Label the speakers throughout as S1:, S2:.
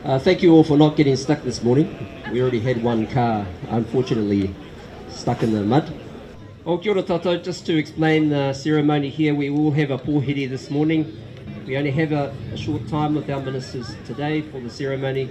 S1: Thank you all for not getting stuck this morning. We already had one car, unfortunately, stuck in the mud. Oh, kia ora tātou. Just to explain the ceremony here, we will have a pōhiri this morning. We only have a short time with our ministers today for the ceremony.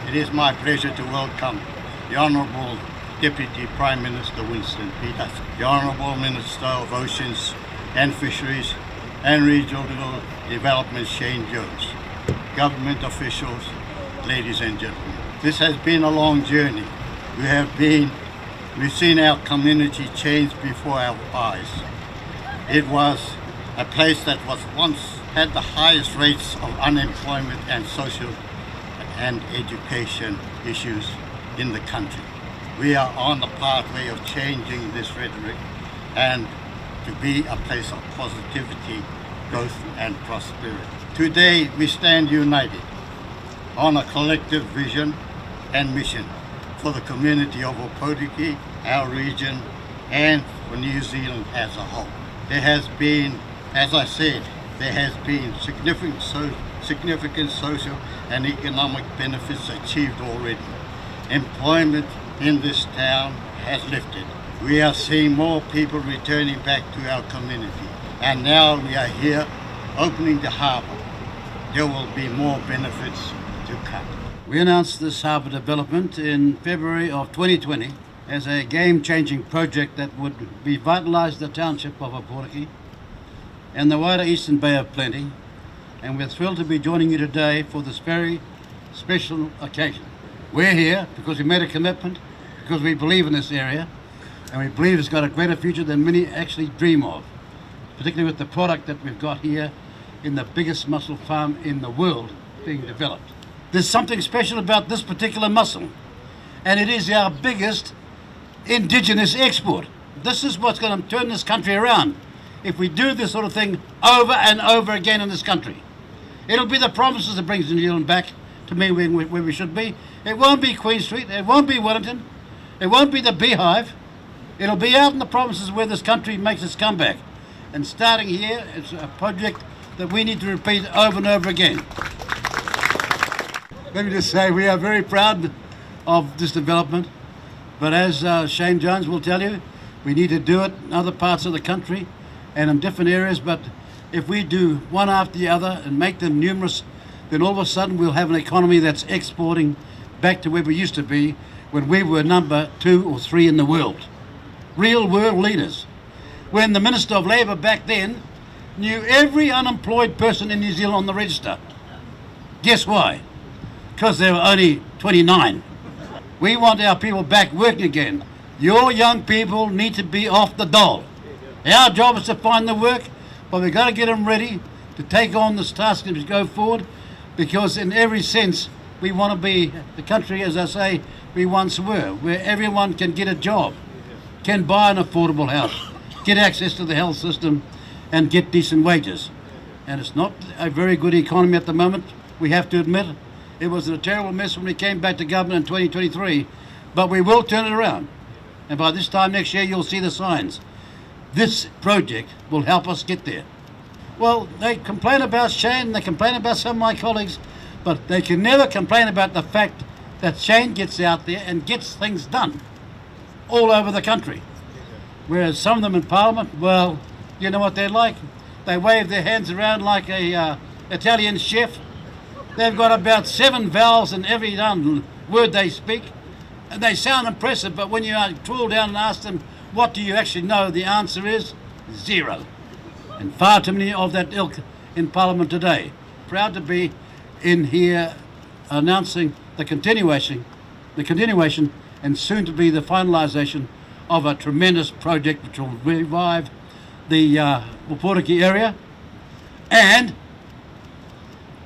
S2: It is my pleasure to welcome the Honourable Deputy Prime Minister Winston Peters, the Honourable Minister of Oceans and Fisheries and Regional Development Shane Jones, government officials, ladies and gentlemen. This has been a long journey. We've seen our community change before our eyes. It was a place that was once had the highest rates of unemployment and social and education issues in the country. We are on the pathway of changing this rhetoric and to be a place of positivity, growth and prosperity. Today we stand united on a collective vision and mission for the community of Opotiki, our region, and for New Zealand as a whole. There has been, as I said, there has been significant social and economic benefits achieved already. Employment in this town has lifted. We are seeing more people returning back to our community, and now we are here opening the harbour. There will be more benefits to come.
S3: We announced this harbour development in February of 2020 as a game-changing project that would revitalise the township of Opotiki and the wider Eastern Bay of Plenty, and we're thrilled to be joining you today for this very special occasion. We're here because we made a commitment, because we believe in this area, and we believe it's got a greater future than many actually dream of, particularly with the product that we've got here in the biggest mussel farm in the world being developed. There's something special about this particular mussel, and it is our biggest indigenous export. This is what's going to turn this country around if we do this sort of thing over and over again in this country. It'll be the promises that brings New Zealand back to me where we should be. It won't be Queen Street, it won't be Wellington, it won't be the Beehive. It'll be out in the provinces where this country makes its comeback. And starting here, it's a project that we need to repeat over and over again. Let me just say we are very proud of this development, but as Shane Jones will tell you, we need to do it in other parts of the country and in different areas, but if we do one after the other and make them numerous, then all of a sudden we'll have an economy that's exporting back to where we used to be when we were number 2 or 3 in the world. Real world leaders. When the Minister of Labour back then knew every unemployed person in New Zealand on the register. Guess why? Because they were only 29. We want our people back working again. Your young people need to be off the dole. Our job is to find the work, but we've got to get them ready to take on this task and to go forward, because in every sense we want to be the country, as I say, we once were, where everyone can get a job, can buy an affordable house, get access to the health system and get decent wages. And it's not a very good economy at the moment, we have to admit. It was a terrible mess when we came back to government in 2023, but we will turn it around. And by this time next year, you'll see the signs. This project will help us get there. Well, they complain about Shane, they complain about some of my colleagues, but they can never complain about the fact that Shane gets out there and gets things done all over the country. Whereas some of them in Parliament, well, you know what they're like. They wave their hands around like a Italian chef. They've got about 7 vowels in every word they speak, and they sound impressive, but when you drill down and ask them, what do you actually know, the answer is 0. And far too many of that ilk in Parliament today. Proud to be in here announcing the continuation and soon to be the finalisation of a tremendous project which will revive the Opotiki area, and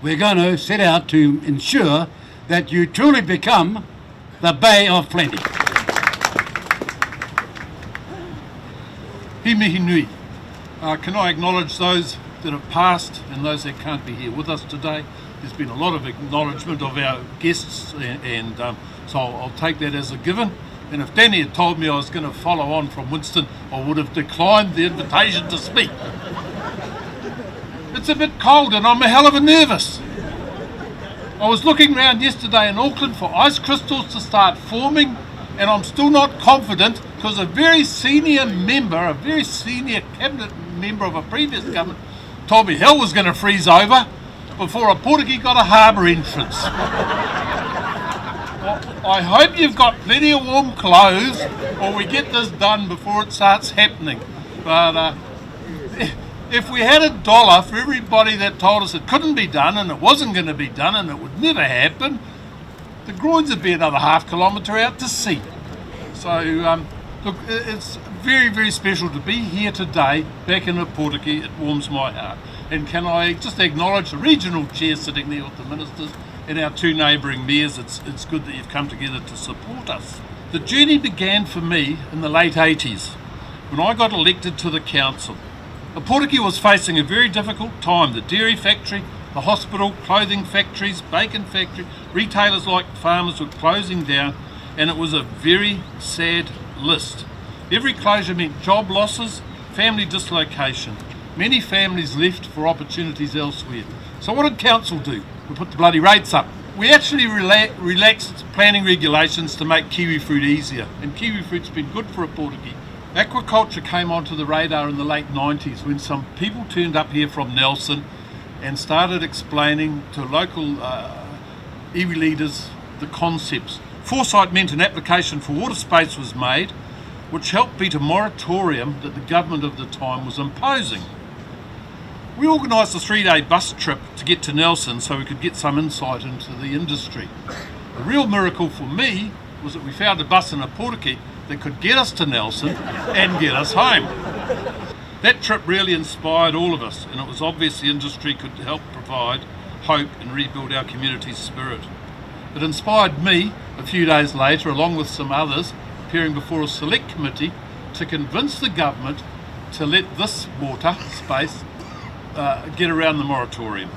S3: we're going to set out to ensure that you truly become the Bay of Plenty.
S4: He mihi nui. Can I acknowledge those that have passed and those that can't be here with us today? There's been a lot of acknowledgement of our guests, and so I'll take that as a given. And if Danny had told me I was going to follow on from Winston, I would have declined the invitation to speak. It's a bit cold and I'm a hell of a nervous. I was looking around yesterday in Auckland for ice crystals to start forming, and I'm still not confident because a very senior cabinet member of a previous government told me hell was going to freeze over before Opotiki got a harbour entrance. I hope you've got plenty of warm clothes or we get this done before it starts happening. But if we had $1 for everybody that told us it couldn't be done and it wasn't going to be done and it would never happen, the groins would be another half kilometre out to sea. So look, it's very, very special to be here today back in Opotiki. It warms my heart. And can I just acknowledge the regional chair sitting there with the ministers and our two neighbouring mayors. It's good that you've come together to support us. The journey began for me in the late 80s when I got elected to the council. Opotiki was facing a very difficult time. The dairy factory, the hospital, clothing factories, bacon factory, retailers like farmers were closing down, and it was a very sad list. Every closure meant job losses, family dislocation. Many families left for opportunities elsewhere. So what did council do? We put the bloody rates up. We actually relaxed planning regulations to make kiwi fruit easier, and kiwi fruit's been good for Opotiki. Aquaculture came onto the radar in the late 90s when some people turned up here from Nelson and started explaining to local iwi leaders the concepts. Foresight meant an application for water space was made, which helped beat a moratorium that the government of the time was imposing. We organised a 3-day bus trip to get to Nelson so we could get some insight into the industry. The real miracle for me was that we found a bus in Opotiki that could get us to Nelson and get us home. That trip really inspired all of us, and it was obvious the industry could help provide hope and rebuild our community's spirit. It inspired me a few days later, along with some others, appearing before a select committee to convince the government to let this water space get around the moratorium.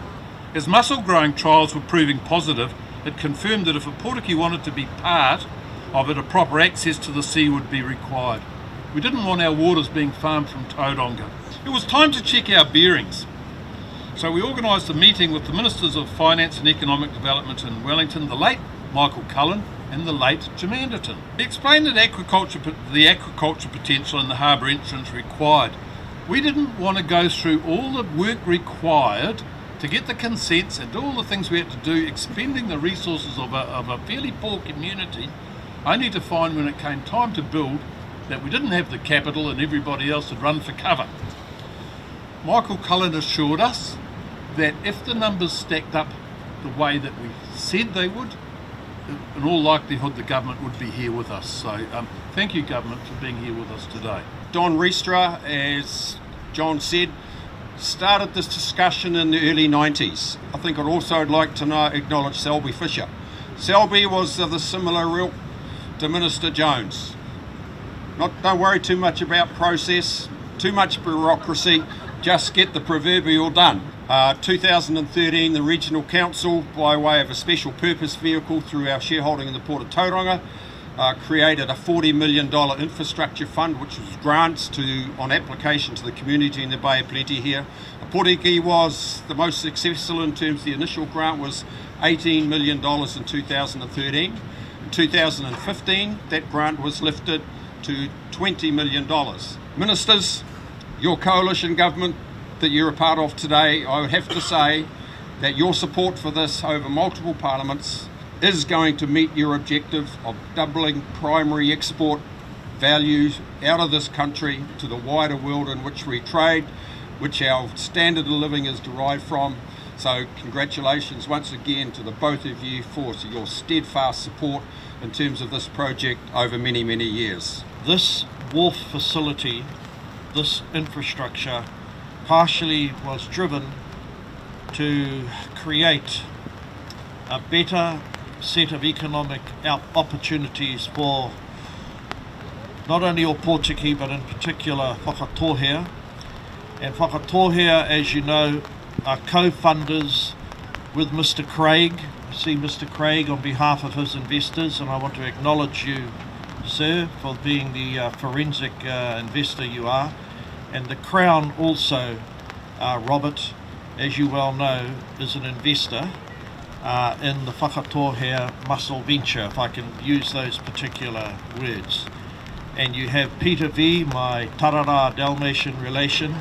S4: As mussel growing trials were proving positive, it confirmed that if Opotiki wanted to be part of it, a proper access to the sea would be required. We didn't want our waters being farmed from Tauranga. It was time to check our bearings. So we organised a meeting with the Ministers of Finance and Economic Development in Wellington, the late Michael Cullen and the late Jim Anderton. He explained that the aquaculture potential in the harbour entrance required. We didn't want to go through all the work required to get the consents and do all the things we had to do, expending the resources of a fairly poor community, only to find when it came time to build that we didn't have the capital and everybody else had run for cover. Michael Cullen assured us that if the numbers stacked up the way that we said they would, in all likelihood the government would be here with us. So thank you, government, for being here with us today.
S5: Don Restra, as John said, started this discussion in the early 90s. I think I'd also like to acknowledge Selby Fisher. Selby was of the similar ilk to Minister Jones. Don't worry too much about process, too much bureaucracy, just get the proverbial done. 2013, the Regional Council, by way of a special purpose vehicle through our shareholding in the Port of Tauranga, created a $40 million infrastructure fund, which was grants on application to the community in the Bay of Plenty here. Opotiki was the most successful in terms of the initial grant was $18 million in 2013. In 2015, that grant was lifted to $20 million. Ministers, your coalition government that you're a part of today, I would have to say that your support for this over multiple parliaments is going to meet your objective of doubling primary export values out of this country to the wider world in which we trade, which our standard of living is derived from. So congratulations once again to the both of you for your steadfast support in terms of this project over many, many years.
S6: This wharf facility, this infrastructure, partially was driven to create a better set of economic opportunities for not only Opotiki but in particular whakatohea. And whakatohea, as you know, are co-funders with Mr. Craig. I see Mr. Craig on behalf of his investors, and I want to acknowledge you, sir, for being the forensic investor you are. And the Crown also, Robert, as you well know, is an investor in the whakatohea muscle venture, if I can use those particular words. And you have Peter V, my tarara Dalmatian relation,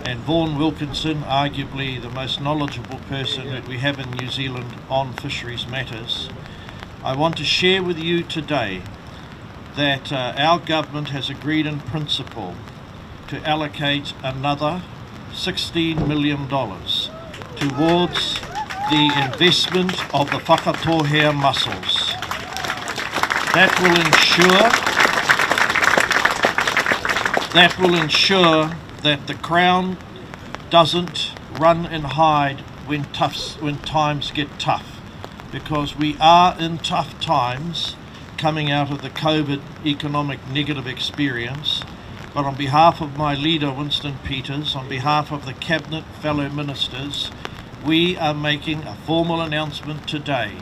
S6: and Vaughan Wilkinson, arguably the most knowledgeable person that we have in New Zealand on fisheries matters. I want to share with you today that our government has agreed in principle to allocate another $16 million towards the investment of the whakatohea mussels. That will ensure that the Crown doesn't run and hide when times get tough, because we are in tough times coming out of the COVID economic negative experience. But on behalf of my leader, Winston Peters, on behalf of the Cabinet, fellow ministers, we are making a formal announcement today,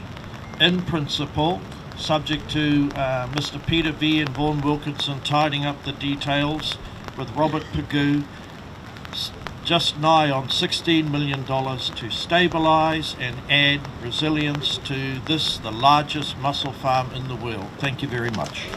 S6: in principle, subject to Mr. Peter V and Vaughan Wilkinson tidying up the details with Robert Pagoo, just nigh on $16 million to stabilise and add resilience to this, the largest mussel farm in the world. Thank you very much.